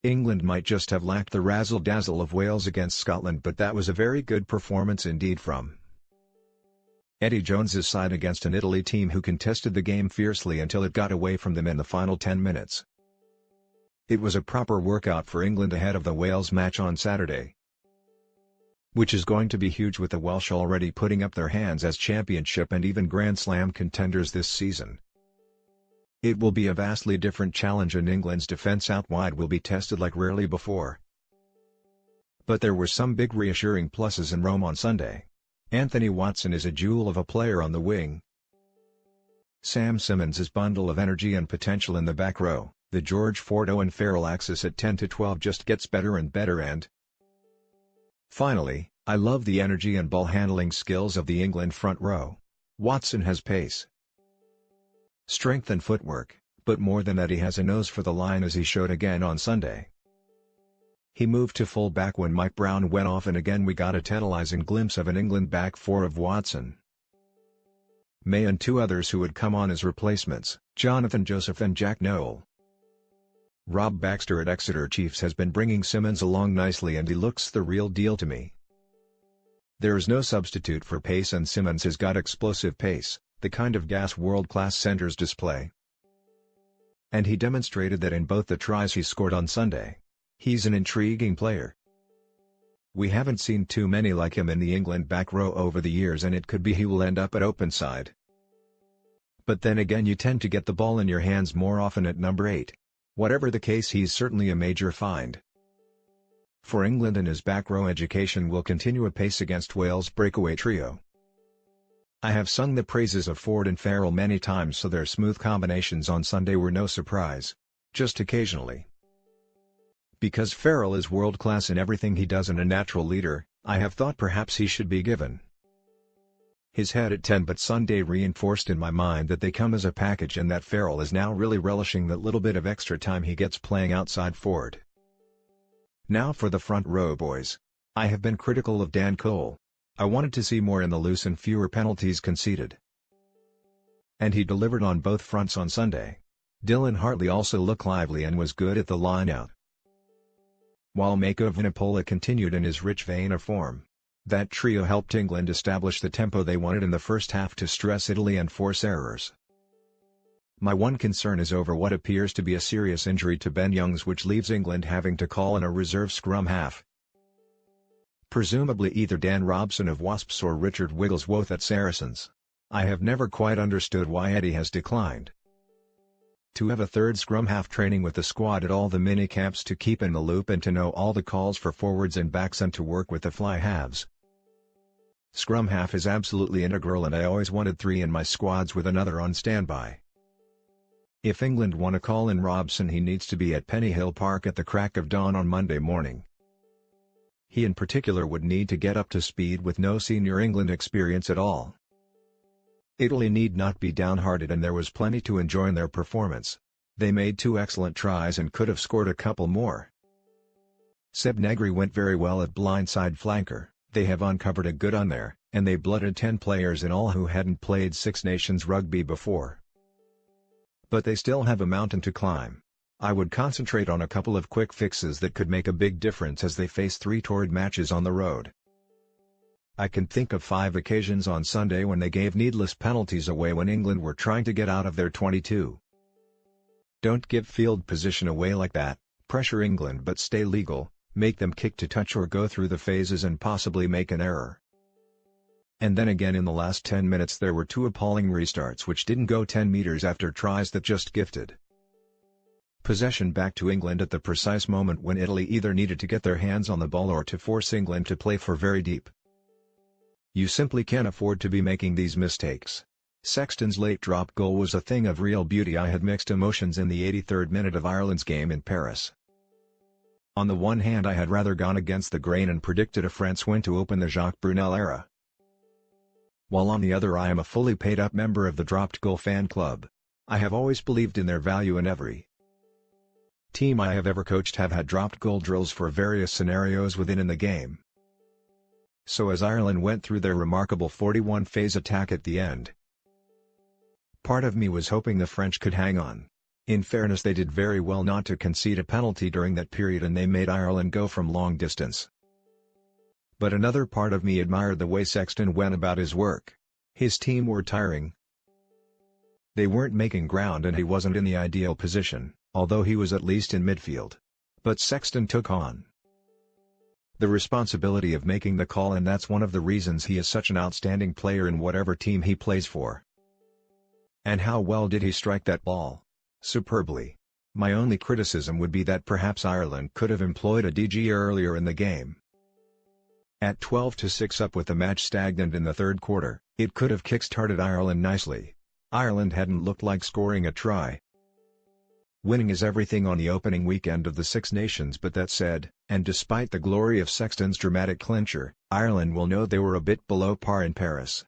England might just have lacked the razzle-dazzle of Wales against Scotland, but that was a very good performance indeed from Eddie Jones's side against an Italy team who contested the game fiercely until it got away from them in the final 10 minutes. It was a proper workout for England ahead of the Wales match on Saturday, which is going to be huge, with the Welsh already putting up their hands as championship and even Grand Slam contenders this season. It will be a vastly different challenge, and England's defence out wide will be tested like rarely before. But there were some big reassuring pluses in Rome on Sunday. Anthony Watson is a jewel of a player on the wing. Sam Simmonds' bundle of energy and potential in the back row. The George Ford Owen Farrell axis at 10-12 just gets better and better, and finally, I love the energy and ball handling skills of the England front row. Watson has pace, strength and footwork, but more than that he has a nose for the line, as he showed again on Sunday. He moved to full back when Mike Brown went off, and again we got a tantalizing glimpse of an England back four of Watson, May and two others who would come on as replacements, Jonathan Joseph and Jack Nowell. Rob Baxter at Exeter Chiefs has been bringing Simmonds along nicely, and he looks the real deal to me. There is no substitute for pace, and Simmonds has got explosive pace, the kind of gas world-class centers display. And he demonstrated that in both the tries he scored on Sunday. He's an intriguing player. We haven't seen too many like him in the England back row over the years, and it could be he will end up at open side. But then again, you tend to get the ball in your hands more often at number 8. Whatever the case, he's certainly a major find for England, and his back row education will continue apace against Wales' breakaway trio. I have sung the praises of Ford and Farrell many times, so their smooth combinations on Sunday were no surprise. Just occasionally. Because Farrell is world-class in everything he does and a natural leader, I have thought perhaps he should be given his head at 10, but Sunday reinforced in my mind that they come as a package, and that Farrell is now really relishing that little bit of extra time he gets playing outside Ford. Now for the front row, boys. I have been critical of Dan Cole. I wanted to see more in the loose and fewer penalties conceded, and he delivered on both fronts on Sunday. Dylan Hartley also looked lively and was good at the line-out, while Mako Vunipola continued in his rich vein of form. That trio helped England establish the tempo they wanted in the first half to stress Italy and force errors. My one concern is over what appears to be a serious injury to Ben Youngs, which leaves England having to call in a reserve scrum half. Presumably either Dan Robson of Wasps or Richard Wigglesworth at Saracens. I have never quite understood why Eddie has declined to have a third scrum half training with the squad at all the mini camps to keep in the loop and to know all the calls for forwards and backs and to work with the fly halves. Scrum half is absolutely integral, and I always wanted 3 in my squads with another on standby. If England want to call in Robson, he needs to be at Pennyhill Park at the crack of dawn on Monday morning. He in particular would need to get up to speed with no senior England experience at all. Italy need not be downhearted, and there was plenty to enjoy in their performance. They made 2 excellent tries and could have scored a couple more. Seb Negri went very well at blindside flanker. They have uncovered a good un there, and they blooded 10 players in all who hadn't played Six Nations rugby before. But they still have a mountain to climb. I would concentrate on a couple of quick fixes that could make a big difference as they face 3 torrid matches on the road. I can think of 5 occasions on Sunday when they gave needless penalties away when England were trying to get out of their 22. Don't give field position away like that, pressure England but stay legal, make them kick to touch or go through the phases and possibly make an error. And then again in the last 10 minutes there were 2 appalling restarts which didn't go 10 meters after tries that just gifted possession back to England at the precise moment when Italy either needed to get their hands on the ball or to force England to play for very deep. You simply can't afford to be making these mistakes. Sexton's late drop goal was a thing of real beauty. I had mixed emotions in the 83rd minute of Ireland's game in Paris. On the one hand, I had rather gone against the grain and predicted a France win to open the Jacques Brunel era, while on the other I am a fully paid-up member of the Dropped Goal fan club. I have always believed in their value, and every team I have ever coached have had dropped goal drills for various scenarios within in the game. So as Ireland went through their remarkable 41-phase attack at the end, part of me was hoping the French could hang on. In fairness, they did very well not to concede a penalty during that period, and they made Ireland go from long distance. But another part of me admired the way Sexton went about his work. His team were tiring. They weren't making ground and he wasn't in the ideal position, although he was at least in midfield. But Sexton took on the responsibility of making the call, and that's one of the reasons he is such an outstanding player in whatever team he plays for. And how well did he strike that ball? Superbly. My only criticism would be that perhaps Ireland could have employed a DG earlier in the game. At 12-6 up with the match stagnant in the third quarter, it could have kick-started Ireland nicely. Ireland hadn't looked like scoring a try. Winning is everything on the opening weekend of the Six Nations, but that said, and despite the glory of Sexton's dramatic clincher, Ireland will know they were a bit below par in Paris.